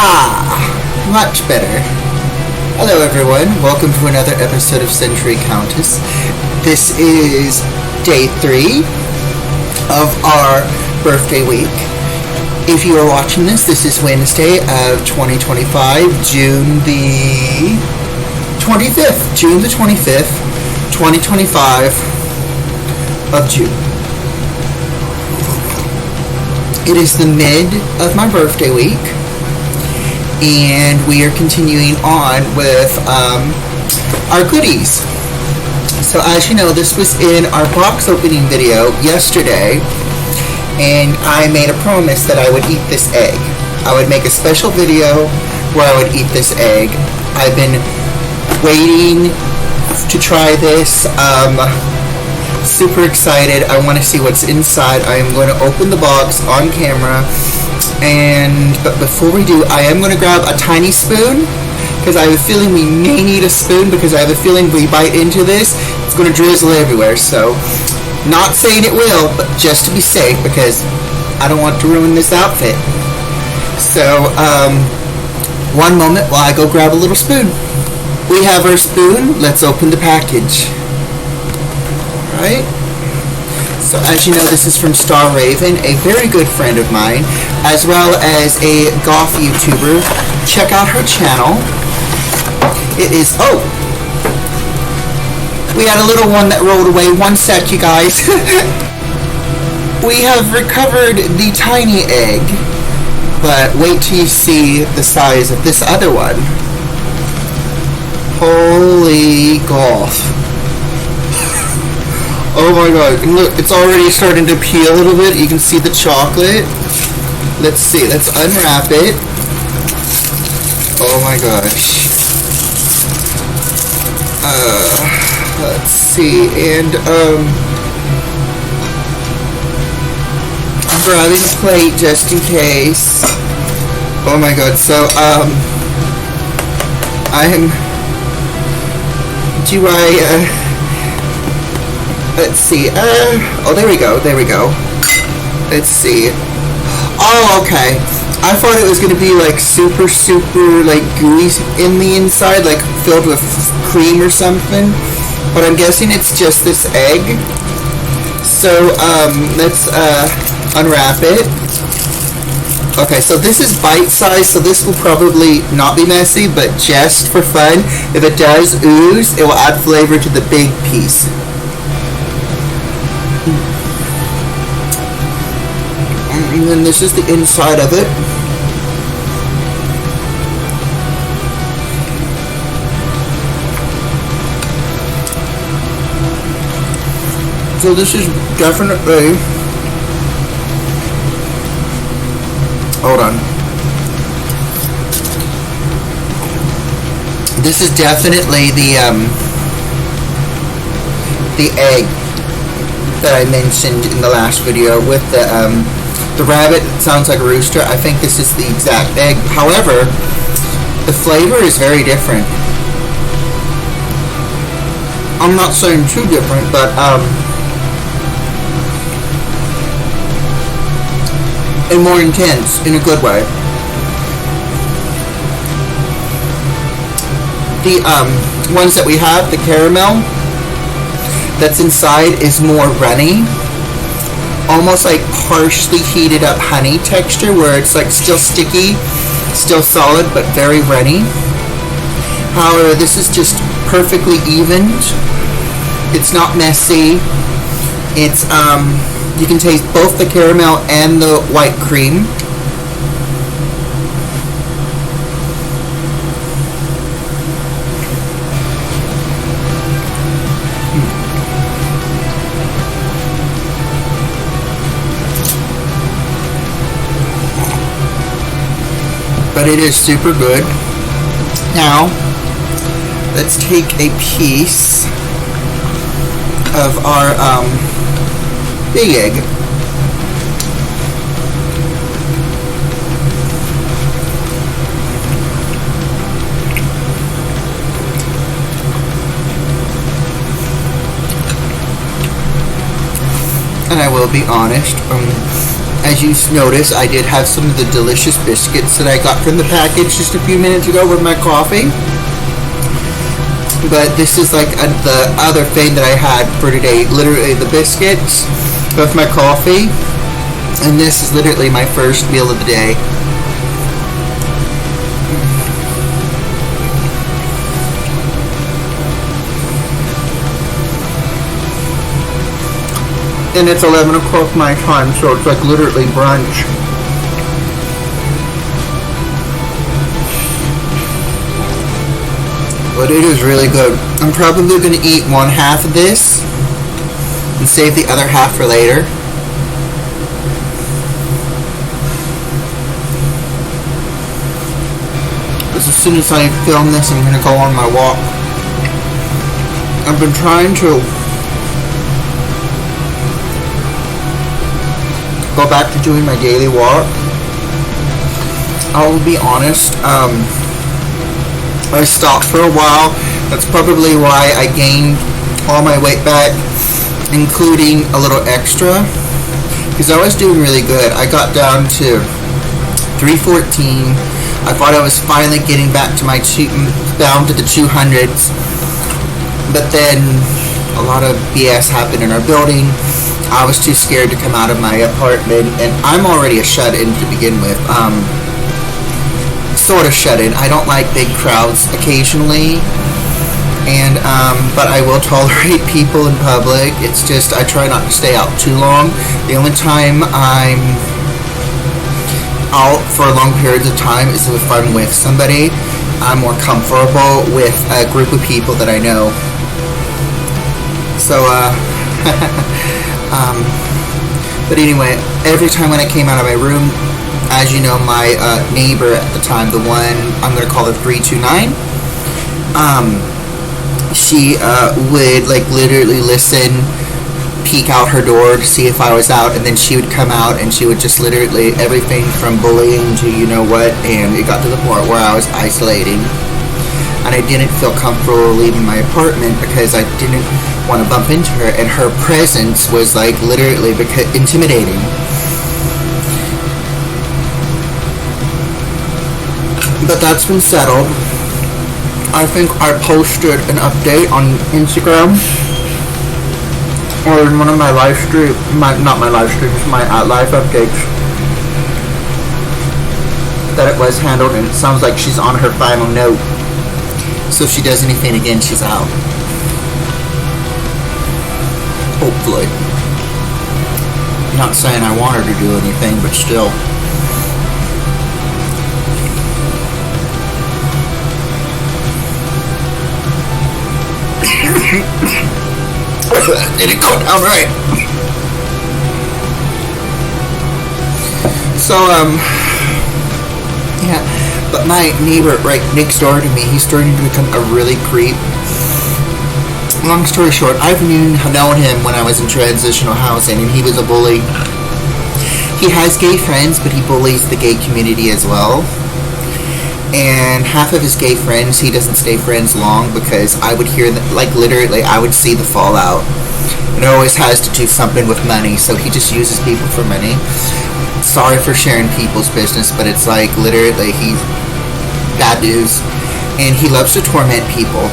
Much better. Hello everyone, welcome to another episode of Century Countess. This is day 3 of our birthday week. If you are watching this is Wednesday of 2025, June the 25th, 2025 of June. It is the mid of my birthday week, and we are continuing on with our goodies. So as you know, this was in our box opening video yesterday, and I made a promise that I would eat this egg. I would make a special video where I would eat this egg. I've been waiting to try this. Super excited. I want to see what's inside. I am going to open the box on camera, but before we do, I am going to grab a tiny spoon, because I have a feeling we may need a spoon, because I have a feeling if we bite into this, it's going to drizzle everywhere. So, not saying it will, but just to be safe, because I don't want to ruin this outfit. So, one moment while I go grab a little spoon. We have our spoon. Let's open the package. Right? So as you know, this is from Star Raven, a very good friend of mine, as well as a golf YouTuber. Check out her channel. It is, we had a little one that rolled away. One sec, you guys. We have recovered the tiny egg, but wait till you see the size of this other one. Holy golf. Oh my god, look, it's already starting to peel a little bit. You can see the chocolate. Let's see, let's unwrap it. Oh my gosh. Let's see, and I'm grabbing a plate just in case. Oh my god, so, let's see, there we go. Let's see. Oh, okay. I thought it was going to be like super, like gooey in the inside, like filled with cream or something. But I'm guessing it's just this egg. So, let's, unwrap it. Okay, so this is bite-sized, so this will probably not be messy, but just for fun, if it does ooze, it will add flavor to the big piece. And then this is the inside of it. So this is definitely, hold on. This is definitely the egg that I mentioned in the last video with the rabbit. It sounds like a rooster. I think this is the exact egg. However, the flavor is very different. I'm not saying too different, but and more intense in a good way. The ones that we have, the caramel that's inside is more runny, almost like partially heated up honey texture, where it's like still sticky, still solid, but very runny. However, this is just perfectly evened. It's not messy. It's you can taste both the caramel and the white cream. But it is super good. Now, let's take a piece of our big egg. And I will be honest, As you notice, I did have some of the delicious biscuits that I got from the package just a few minutes ago with my coffee. But this is like the other thing that I had for today. Literally the biscuits with my coffee. And this is literally my first meal of the day. And it's 11 o'clock my time, so it's like literally brunch. But it is really good. I'm probably going to eat one half of this and save the other half for later. Because as soon as I film this, I'm going to go on my walk. I've been trying to go back to doing my daily walk. I will be honest, I stopped for a while. That's probably why I gained all my weight back, including a little extra, because I was doing really good. I got down to 314. I thought I was finally getting back to down to the 200s, but then a lot of BS happened in our building. I was too scared to come out of my apartment, and I'm already a shut-in to begin with. Sort of shut-in. I don't like big crowds occasionally, and but I will tolerate people in public. It's just I try not to stay out too long. The only time I'm out for long periods of time is if I'm with somebody. I'm more comfortable with a group of people that I know. So, but anyway, every time when I came out of my room, as you know, my neighbor at the time, the one I'm going to call her 329, she would like literally listen, peek out her door to see if I was out, and then she would come out and she would just literally everything from bullying to you know what, and it got to the point where I was isolating. And I didn't feel comfortable leaving my apartment because I didn't want to bump into her, and her presence was like literally intimidating. But that's been settled. I think I posted an update on Instagram or in one of my live streams, not my live streams, my live updates, that it was handled, and it sounds like she's on her final note. So if she does anything again, she's out. Hopefully. I'm not saying I want her to do anything, but still. Did it go down right? So, yeah. But my neighbor right next door to me, he's starting to become a really creep. Long story short, I've known him when I was in transitional housing, and he was a bully. He has gay friends, but he bullies the gay community as well. And half of his gay friends, he doesn't stay friends long because I would hear that, like literally, I would see the fallout. It always has to do something with money, so he just uses people for money. Sorry for sharing people's business, but it's like literally he's bad news, and he loves to torment people.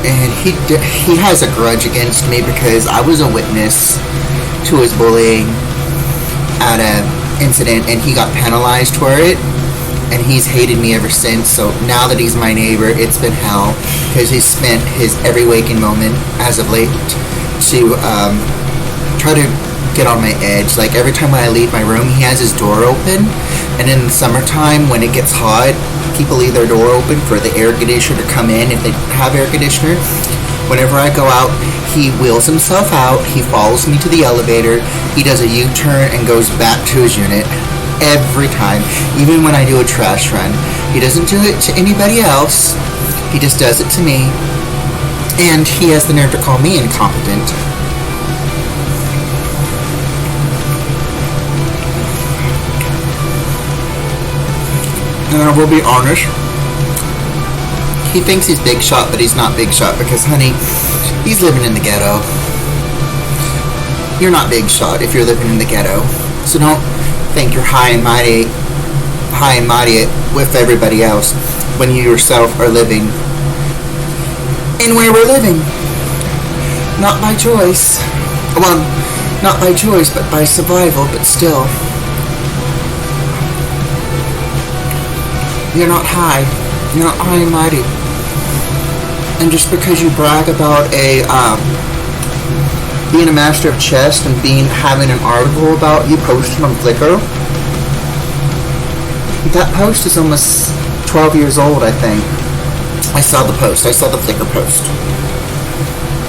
And he has a grudge against me because I was a witness to his bullying at an incident, and he got penalized for it, and he's hated me ever since. So now that he's my neighbor, it's been hell because he's spent his every waking moment as of late to try to get on my edge. Like every time when I leave my room, he has his door open, and in the summertime when it gets hot, people leave their door open for the air conditioner to come in if they don't have air conditioner. Whenever I go out, he wheels himself out, he follows me to the elevator, he does a U-turn and goes back to his unit every time, even when I do a trash run. He doesn't do it to anybody else, he just does it to me, and he has the nerve to call me incompetent. And I will be honest, he thinks he's big shot, but he's not big shot because, honey, he's living in the ghetto. You're not big shot if you're living in the ghetto. So don't think you're high and mighty with everybody else when you yourself are living in where we're living. Not by choice. Well, not by choice, but by survival, but still. You're not high. You're not high and mighty. And just because you brag about being a master of chess and having an article about you posted on Flickr, that post is almost 12 years old, I think. I saw the post. I saw the Flickr post.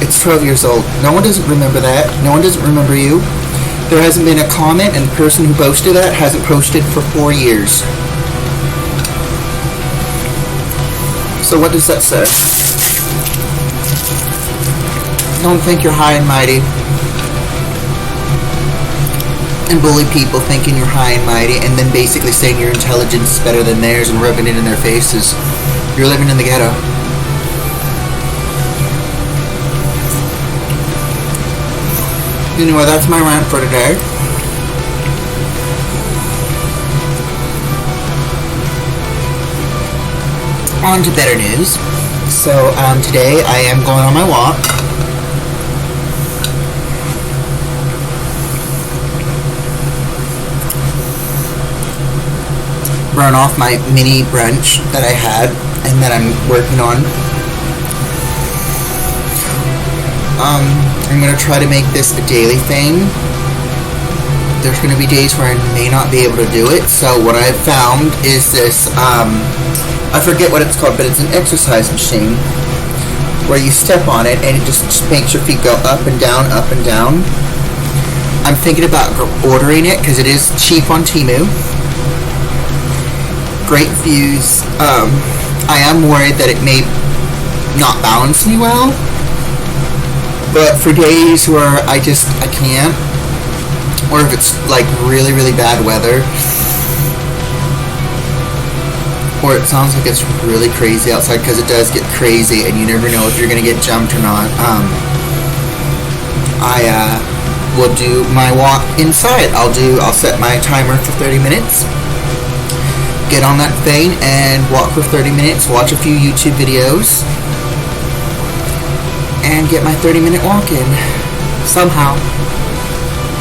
It's 12 years old. No one doesn't remember that. No one doesn't remember you. There hasn't been a comment, and the person who posted that hasn't posted for 4 years. So what does that say? Don't think you're high and mighty and bully people thinking you're high and mighty, and then basically saying your intelligence is better than theirs and rubbing it in their faces. You're living in the ghetto. Anyway, that's my rant for today. On to better news. So today I am going on my walk. Burn off my mini brunch that I had and that I'm working on. I'm going to try to make this a daily thing. There's going to be days where I may not be able to do it. So what I've found is this, I forget what it's called, but it's an exercise machine where you step on it and it just makes your feet go up and down, up and down. I'm thinking about ordering it because it is cheap on Temu. Great views. I am worried that it may not balance me well, but for days where I can't, or if it's like really, really bad weather, or it sounds like it's really crazy outside, because it does get crazy and you never know if you're going to get jumped or not, I will do my walk inside. I'll set my timer for 30 minutes. Get on that thing and walk for 30 minutes, watch a few YouTube videos, and get my 30-minute walk in. Somehow.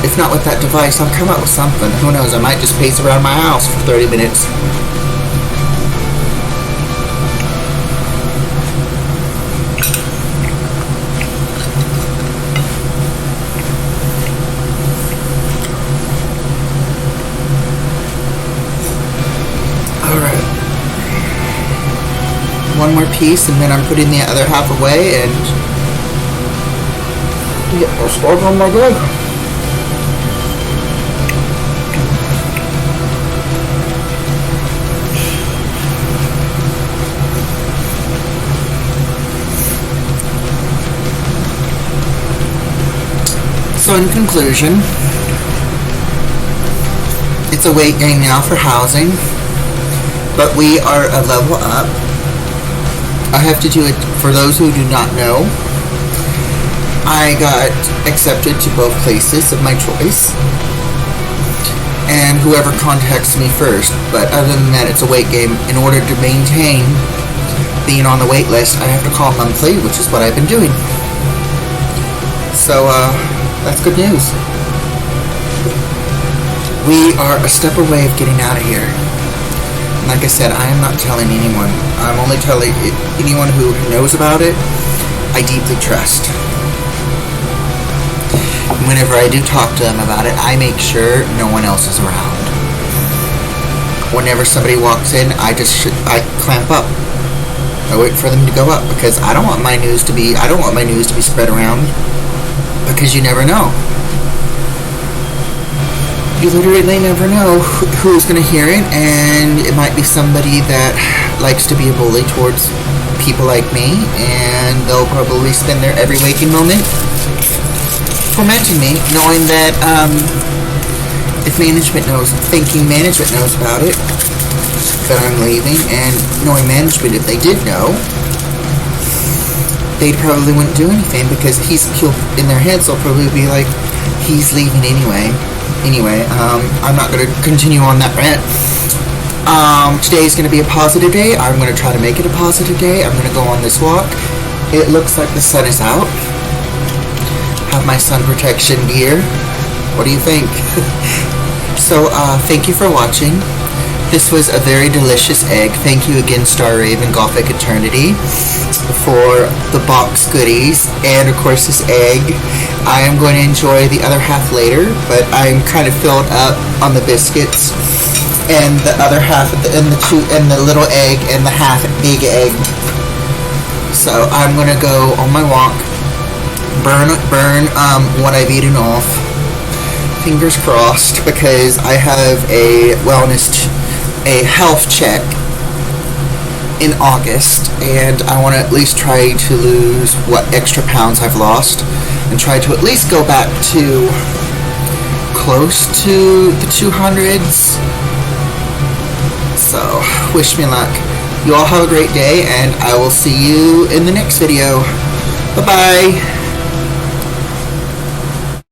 If not with that device, I'll come up with something. Who knows, I might just pace around my house for 30 minutes. One more piece, and then I'm putting the other half away and I'll start on my day. So in conclusion, it's a wait game now for housing, but we are a level up. I have to do it, for those who do not know, I got accepted to both places of my choice, and whoever contacts me first. But other than that, it's a wait game. In order to maintain being on the wait list, I have to call monthly, which is what I've been doing. So, that's good news. We are a step away of getting out of here. Like I said, I am not telling anyone. I'm only telling anyone who knows about it, I deeply trust. Whenever I do talk to them about it, I make sure no one else is around. Whenever somebody walks in, I clamp up. I wait for them to go up, because I don't want my news to be spread around, because you never know. You literally never know who's going to hear it, and it might be somebody that likes to be a bully towards people like me, and they'll probably spend their every waking moment tormenting me, knowing that if management knows about it, that I'm leaving, and knowing management, if they did know, they probably wouldn't do anything, because he'll in their heads they'll probably be like, he's leaving anyway. Anyway, I'm not going to continue on that rant. Today is going to be a positive day. I'm going to try to make it a positive day. I'm going to go on this walk. It looks like the sun is out. Have my sun protection gear. What do you think? So, thank you for watching. This was a very delicious egg. Thank you again, Star Raven Gothic Eternity, for the box goodies, and of course this egg. I am going to enjoy the other half later, but I'm kind of filled up on the biscuits, and the other half in the little egg and the half big egg. So I'm gonna go on my walk, burn what I've eaten off. Fingers crossed, because I have a health check in August, and I want to at least try to lose what extra pounds I've lost, and try to at least go back to close to the 200s. So, wish me luck. You all have a great day, and I will see you in the next video. Bye-bye.